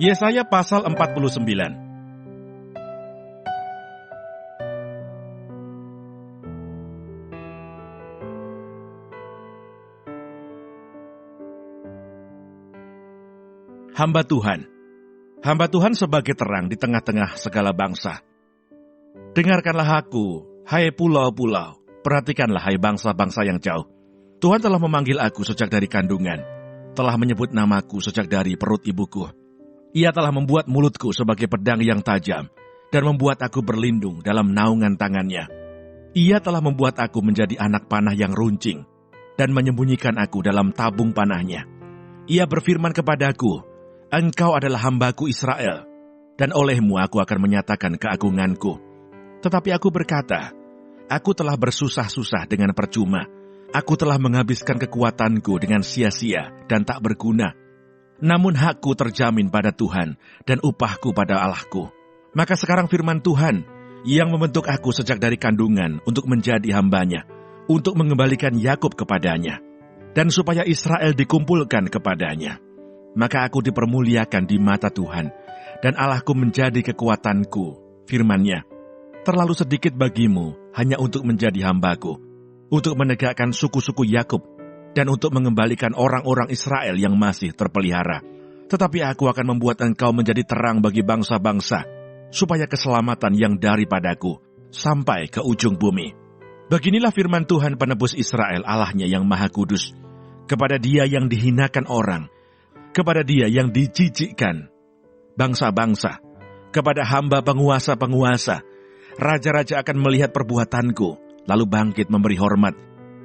Yesaya pasal 49. Hamba Tuhan. Hamba Tuhan sebagai terang di tengah-tengah segala bangsa. Dengarkanlah aku, hai pulau-pulau. Perhatikanlah, hai bangsa-bangsa yang jauh. Tuhan telah memanggil aku sejak dari kandungan, telah menyebut namaku sejak dari perut ibuku. Ia telah membuat mulutku sebagai pedang yang tajam, dan membuat aku berlindung dalam naungan tangannya. Ia telah membuat aku menjadi anak panah yang runcing, dan menyembunyikan aku dalam tabung panahnya. Ia berfirman kepadaku, Engkau adalah hambaku Israel, dan olehmu aku akan menyatakan keagunganku. Tetapi aku berkata, aku telah bersusah-susah dengan percuma. Aku telah menghabiskan kekuatanku dengan sia-sia dan tak berguna. Namun hakku terjamin pada Tuhan dan upahku pada Allahku. Maka sekarang firman Tuhan yang membentuk aku sejak dari kandungan untuk menjadi hambanya, untuk mengembalikan Yakub kepadanya, dan supaya Israel dikumpulkan kepadanya. Maka aku dipermuliakan di mata Tuhan, dan Allahku menjadi kekuatanku. Firman-Nya, terlalu sedikit bagimu hanya untuk menjadi hambaku, untuk menegakkan suku-suku Yakub, dan untuk mengembalikan orang-orang Israel yang masih terpelihara. Tetapi aku akan membuat engkau menjadi terang bagi bangsa-bangsa, supaya keselamatan yang daripadaku sampai ke ujung bumi. Beginilah firman Tuhan penebus Israel, Allahnya yang Maha Kudus, kepada Dia yang dihinakan orang, kepada Dia yang dijijikkan bangsa-bangsa, kepada hamba penguasa-penguasa. Raja-raja akan melihat perbuatanku, lalu bangkit memberi hormat,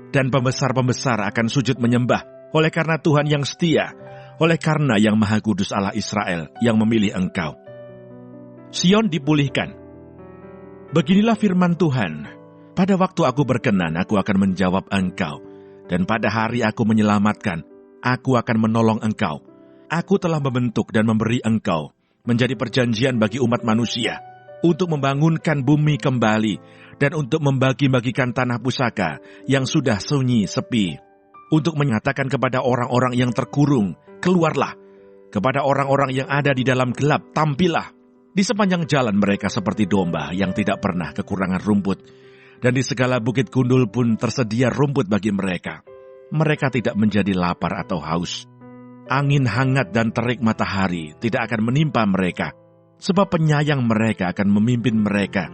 dan pembesar-pembesar akan sujud menyembah, oleh karena Tuhan yang setia, oleh karena yang Maha Kudus Allah Israel yang memilih engkau. Sion dipulihkan. Beginilah firman Tuhan, pada waktu aku berkenan, aku akan menjawab engkau, dan pada hari aku menyelamatkan, aku akan menolong engkau. Aku telah membentuk dan memberi engkau menjadi perjanjian bagi umat manusia, untuk membangunkan bumi kembali, dan untuk membagi-bagikan tanah pusaka yang sudah sunyi sepi, untuk menyatakan kepada orang-orang yang terkurung, keluarlah, kepada orang-orang yang ada di dalam gelap, tampillah. Di sepanjang jalan mereka seperti domba yang tidak pernah kekurangan rumput, dan di segala bukit gundul pun tersedia rumput bagi mereka. Mereka tidak menjadi lapar atau haus. Angin hangat dan terik matahari tidak akan menimpa mereka, sebab penyayang mereka akan memimpin mereka,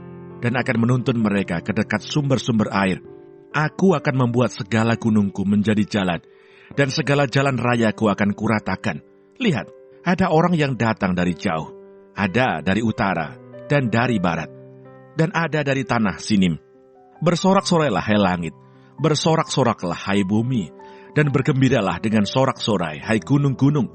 dan akan menuntun mereka ke dekat sumber-sumber air. Aku akan membuat segala gunungku menjadi jalan, dan segala jalan rayaku akan kuratakan. Lihat, ada orang yang datang dari jauh, ada dari utara, dan dari barat, dan ada dari tanah Sinim. Bersorak-sorailah, hai langit, bersorak-soraklah, hai bumi, dan bergembiralah dengan sorak-sorai, hai gunung-gunung,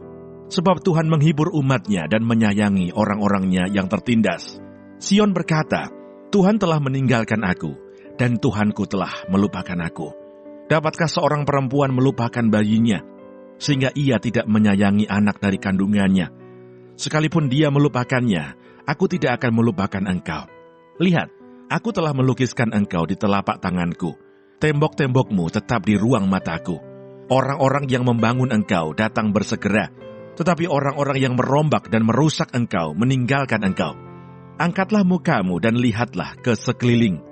sebab Tuhan menghibur umatnya dan menyayangi orang-orangnya yang tertindas. Sion berkata, Tuhan telah meninggalkan aku, dan Tuhanku telah melupakan aku. Dapatkah seorang perempuan melupakan bayinya, sehingga ia tidak menyayangi anak dari kandungannya? Sekalipun dia melupakannya, aku tidak akan melupakan engkau. Lihat, aku telah melukiskan engkau di telapak tanganku. Tembok-tembokmu tetap di ruang mataku. Orang-orang yang membangun engkau datang bersegera, tetapi orang-orang yang merombak dan merusak engkau meninggalkan engkau. Angkatlah mukamu dan lihatlah ke sekeliling.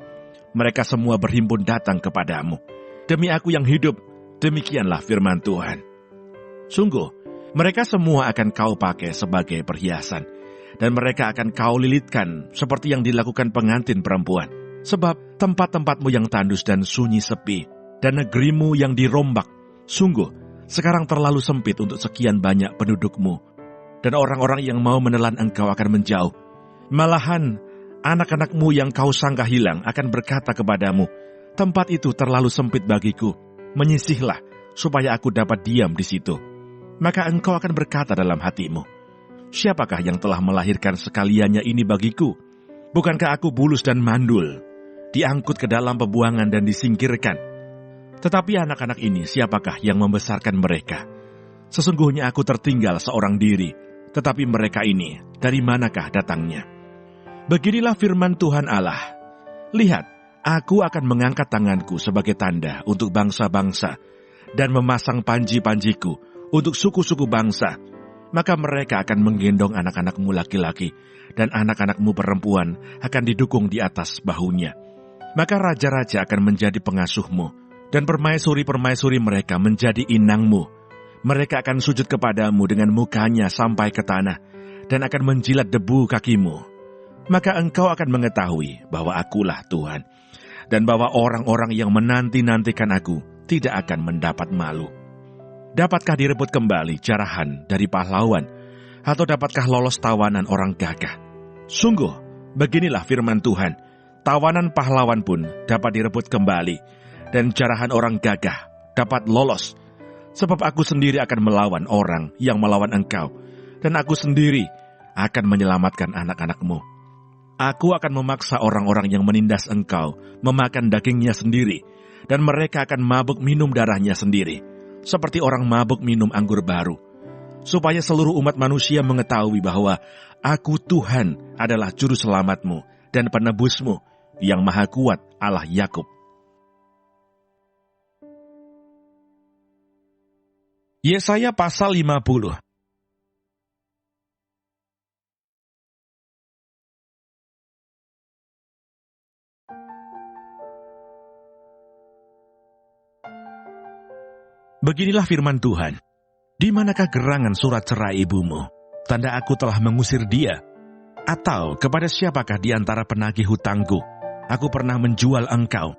Mereka semua berhimpun datang kepadamu. Demi aku yang hidup, demikianlah firman Tuhan. Sungguh, mereka semua akan kau pakai sebagai perhiasan, dan mereka akan kau lilitkan seperti yang dilakukan pengantin perempuan. Sebab tempat-tempatmu yang tandus dan sunyi sepi, dan negerimu yang dirombak, sungguh, sekarang terlalu sempit untuk sekian banyak pendudukmu, dan orang-orang yang mau menelan engkau akan menjauh. Malahan, anak-anakmu yang kau sangka hilang akan berkata kepadamu, tempat itu terlalu sempit bagiku, menyisihlah, supaya aku dapat diam di situ. Maka engkau akan berkata dalam hatimu, siapakah yang telah melahirkan sekaliannya ini bagiku? Bukankah aku bulus dan mandul, diangkut ke dalam pembuangan dan disingkirkan? Tetapi anak-anak ini siapakah yang membesarkan mereka? Sesungguhnya aku tertinggal seorang diri, tetapi mereka ini dari manakah datangnya? Beginilah firman Tuhan Allah. Lihat, aku akan mengangkat tanganku sebagai tanda untuk bangsa-bangsa, dan memasang panji-panjiku untuk suku-suku bangsa. maka mereka akan menggendong anak-anakmu laki-laki, dan anak-anakmu perempuan akan didukung di atas bahunya. Maka raja-raja akan menjadi pengasuhmu, dan permaisuri-permaisuri mereka menjadi inangmu. Mereka akan sujud kepadamu dengan mukanya sampai ke tanah, dan akan menjilat debu kakimu. Maka engkau akan mengetahui bahwa akulah Tuhan, dan bahwa orang-orang yang menanti-nantikan aku tidak akan mendapat malu. Dapatkah direbut kembali jarahan dari pahlawan, atau dapatkah lolos tawanan orang gagah? Sungguh, beginilah firman Tuhan, tawanan pahlawan pun dapat direbut kembali, dan jarahan orang gagah dapat lolos. Sebab aku sendiri akan melawan orang yang melawan engkau, dan aku sendiri akan menyelamatkan anak-anakmu. Aku akan memaksa orang-orang yang menindas engkau memakan dagingnya sendiri, dan mereka akan mabuk minum darahnya sendiri, seperti orang mabuk minum anggur baru, supaya seluruh umat manusia mengetahui bahwa aku Tuhan adalah juru selamatmu dan penebusmu, yang maha kuat Allah Yakub. Yesaya pasal 50. Beginilah firman Tuhan. Di manakah gerangan surat cerai ibumu? Tanda aku telah mengusir dia. Atau kepada siapakah di antara penagih hutangku aku pernah menjual engkau?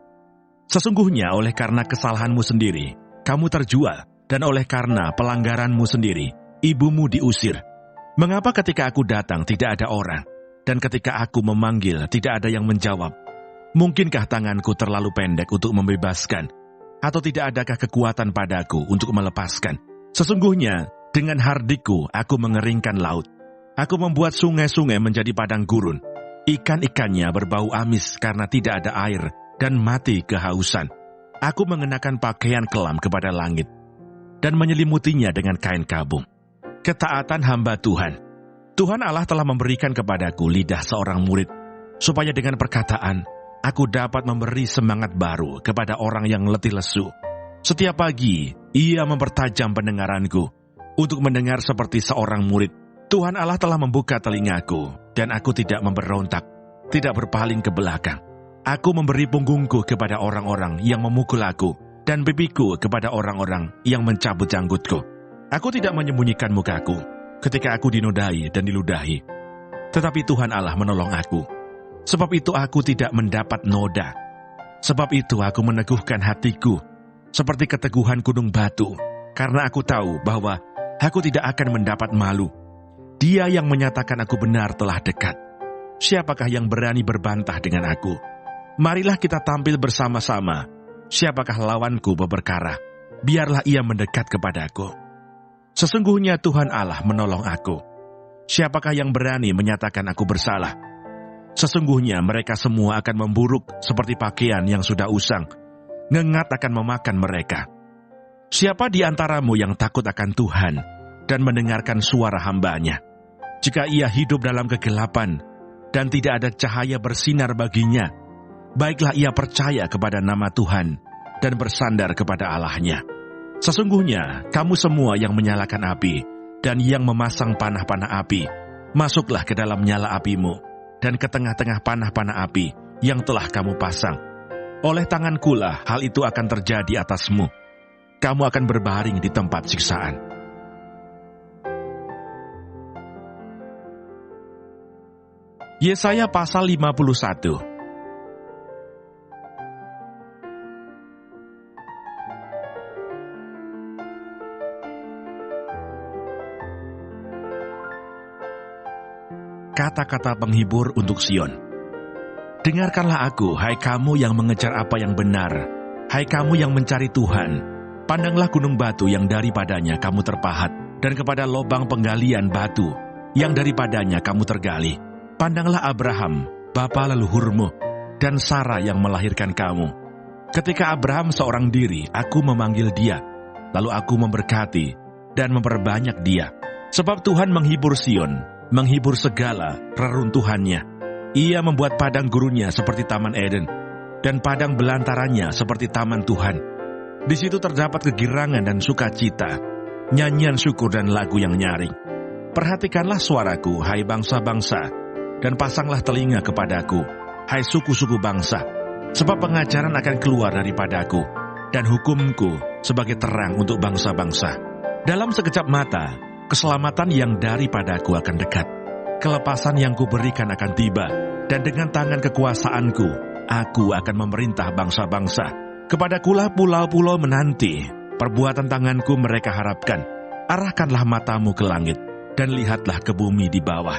Sesungguhnya oleh karena kesalahanmu sendiri, kamu terjual, dan oleh karena pelanggaranmu sendiri, ibumu diusir. Mengapa ketika aku datang tidak ada orang, dan ketika aku memanggil tidak ada yang menjawab? Mungkinkah tanganku terlalu pendek untuk membebaskan, atau tidak adakah kekuatan padaku untuk melepaskan? Sesungguhnya, dengan hardiku aku mengeringkan laut. Aku membuat sungai-sungai menjadi padang gurun. Ikan-ikannya berbau amis karena tidak ada air dan mati kehausan. Aku mengenakan pakaian kelam kepada langit dan menyelimutinya dengan kain kabung. Ketaatan hamba Tuhan. Tuhan Allah telah memberikan kepadaku lidah seorang murid, supaya dengan perkataan aku dapat memberi semangat baru kepada orang yang letih lesu. Setiap pagi, ia mempertajam pendengaranku untuk mendengar seperti seorang murid. Tuhan Allah telah membuka telingaku, dan aku tidak memberontak, tidak berpaling ke belakang. Aku memberi punggungku kepada orang-orang yang memukul aku, dan pipiku kepada orang-orang yang mencabut janggutku. Aku tidak menyembunyikan mukaku ketika aku dinodai dan diludahi. Tetapi Tuhan Allah menolong aku. Sebab itu aku tidak mendapat noda. Sebab itu aku meneguhkan hatiku, seperti keteguhan gunung batu, karena aku tahu bahwa aku tidak akan mendapat malu. Dia yang menyatakan aku benar telah dekat. Siapakah yang berani berbantah dengan aku? Marilah kita tampil bersama-sama. Siapakah lawanku berperkara? Biarlah ia mendekat kepadaku. Sesungguhnya Tuhan Allah menolong aku. Siapakah yang berani menyatakan aku bersalah? Sesungguhnya mereka semua akan memburuk seperti pakaian yang sudah usang. Ngengat akan memakan mereka. Siapa di antaramu yang takut akan Tuhan dan mendengarkan suara hamba-Nya? Jika ia hidup dalam kegelapan dan tidak ada cahaya bersinar baginya, baiklah ia percaya kepada nama Tuhan dan bersandar kepada Allah-Nya. Sesungguhnya kamu semua yang menyalakan api dan yang memasang panah-panah api, masuklah ke dalam nyala apimu dan ke tengah-tengah panah-panah api yang telah kamu pasang. Oleh tangankulah hal itu akan terjadi atasmu. Kamu akan berbaring di tempat siksaan. Yesaya pasal 51. Kata-kata penghibur untuk Sion. Dengarkanlah aku, hai kamu yang mengejar apa yang benar, hai kamu yang mencari Tuhan. Pandanglah gunung batu yang daripadanya kamu terpahat, dan kepada lobang penggalian batu yang daripadanya kamu tergali. Pandanglah Abraham, bapa leluhurmu, dan Sarah yang melahirkan kamu. Ketika Abraham seorang diri, aku memanggil dia, lalu aku memberkati dan memperbanyak dia. Sebab Tuhan menghibur Sion, menghibur segala reruntuhannya. Ia membuat padang gurunnya seperti Taman Eden, dan padang belantarannya seperti Taman Tuhan. Di situ terdapat kegirangan dan sukacita, nyanyian syukur dan lagu yang nyaring. Perhatikanlah suaraku, hai bangsa-bangsa, dan pasanglah telinga kepadaku, hai suku-suku bangsa, sebab pengajaran akan keluar daripadaku, dan hukumku sebagai terang untuk bangsa-bangsa. Dalam sekejap mata, keselamatan yang daripadaku akan dekat. Kelepasan yang kuberikan akan tiba, dan dengan tangan kekuasaanku, aku akan memerintah bangsa-bangsa. Kepadakulah pulau-pulau menanti, perbuatan tanganku mereka harapkan. Arahkanlah matamu ke langit, dan lihatlah ke bumi di bawah.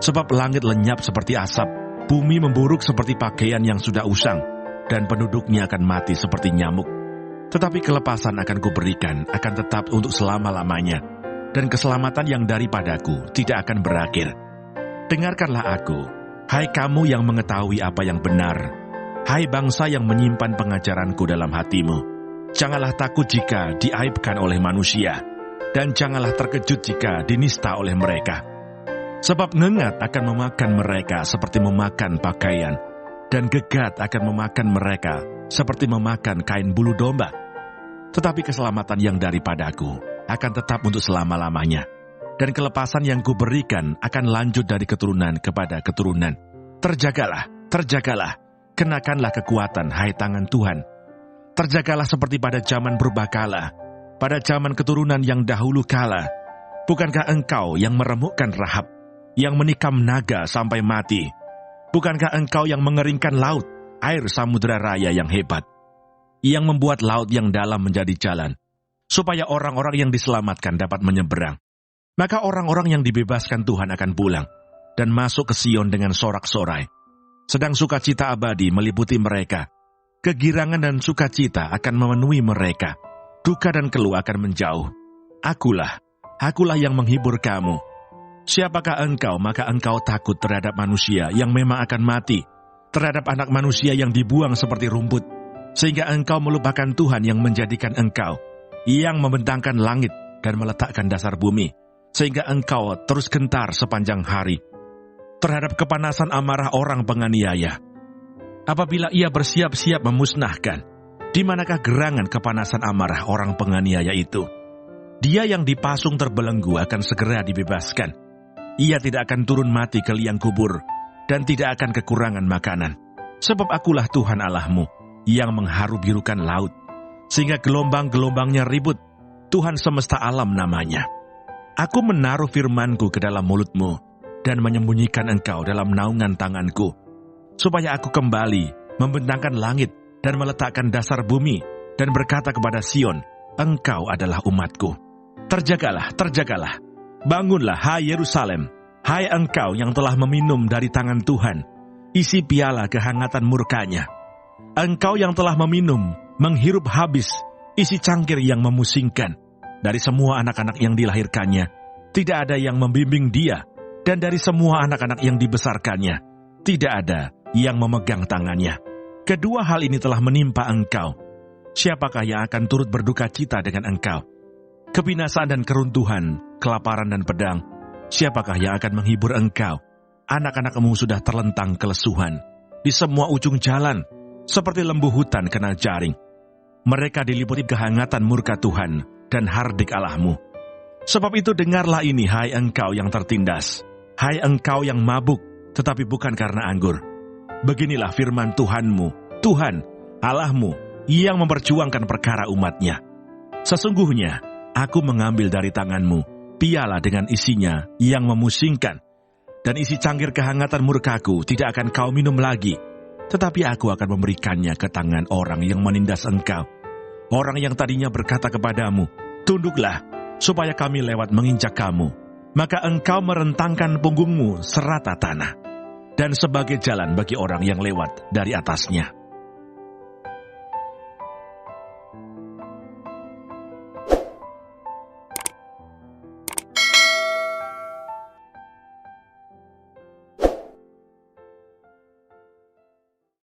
Sebab langit lenyap seperti asap, bumi memburuk seperti pakaian yang sudah usang, dan penduduknya akan mati seperti nyamuk. Tetapi kelepasan akan kuberikan akan tetap untuk selama-lamanya, dan keselamatan yang daripadaku tidak akan berakhir. Dengarkanlah aku, hai kamu yang mengetahui apa yang benar, hai bangsa yang menyimpan pengajaranku dalam hatimu. Janganlah takut jika diaibkan oleh manusia, dan janganlah terkejut jika dinista oleh mereka. Sebab ngengat akan memakan mereka seperti memakan pakaian, dan gegat akan memakan mereka seperti memakan kain bulu domba. Tetapi keselamatan yang daripadaku akan tetap untuk selama-lamanya, dan kelepasan yang kuberikan akan lanjut dari keturunan kepada keturunan. Terjagalah, terjagalah, kenakanlah kekuatan, hai tangan Tuhan. Terjagalah seperti pada zaman purbakala, pada zaman keturunan yang dahulu kala. Bukankah engkau yang meremukkan Rahab, yang menikam naga sampai mati? Bukankah engkau yang mengeringkan laut, air samudera raya yang hebat, yang membuat laut yang dalam menjadi jalan, supaya orang-orang yang diselamatkan dapat menyeberang? Maka orang-orang yang dibebaskan Tuhan akan pulang, dan masuk ke Sion dengan sorak-sorai. Sedang sukacita abadi meliputi mereka. Kegirangan dan sukacita akan memenuhi mereka. Duka dan keluh akan menjauh. Akulah yang menghibur kamu. Siapakah engkau, maka engkau takut terhadap manusia yang memang akan mati, terhadap anak manusia yang dibuang seperti rumput, sehingga engkau melupakan Tuhan yang menjadikan engkau, yang membentangkan langit dan meletakkan dasar bumi, sehingga engkau terus gentar sepanjang hari, terhadap kepanasan amarah orang penganiaya. Apabila ia bersiap-siap memusnahkan, di manakah gerangan kepanasan amarah orang penganiaya itu? Dia yang dipasung terbelenggu akan segera dibebaskan. Ia tidak akan turun mati ke liang kubur, dan tidak akan kekurangan makanan. Sebab akulah Tuhan Allahmu, yang mengharu-birukan laut, sehingga gelombang-gelombangnya ribut. Tuhan semesta alam namanya. Aku menaruh firmanku ke dalam mulutmu, dan menyembunyikan engkau dalam naungan tanganku, supaya aku kembali membentangkan langit dan meletakkan dasar bumi, dan berkata kepada Sion, engkau adalah umatku. Terjagalah, terjagalah, bangunlah, hai Yerusalem, hai engkau yang telah meminum dari tangan Tuhan, isi piala kehangatan murkanya. Engkau yang telah meminum, menghirup habis, isi cangkir yang memusingkan. Dari semua anak-anak yang dilahirkannya, tidak ada yang membimbing dia, dan dari semua anak-anak yang dibesarkannya, tidak ada yang memegang tangannya. Kedua hal ini telah menimpa engkau. Siapakah yang akan turut berduka cita dengan engkau? Kebinasaan dan keruntuhan, kelaparan dan pedang, siapakah yang akan menghibur engkau? Anak-anakmu sudah terlentang kelesuhan di semua ujung jalan, seperti lembu hutan kena jaring. Mereka diliputi kehangatan murka Tuhan dan hardik Allahmu. Sebab itu dengarlah ini, hai engkau yang tertindas, hai engkau yang mabuk, tetapi bukan karena anggur. Beginilah firman Tuhanmu, Tuhan Allahmu, yang memperjuangkan perkara umatnya. Sesungguhnya, aku mengambil dari tanganmu piala dengan isinya yang memusingkan, dan isi cangkir kehangatan murkaku tidak akan kau minum lagi, tetapi aku akan memberikannya ke tangan orang yang menindas engkau. Orang yang tadinya berkata kepadamu, tunduklah, supaya kami lewat menginjak kamu. Maka engkau merentangkan punggungmu serata tanah, dan sebagai jalan bagi orang yang lewat dari atasnya.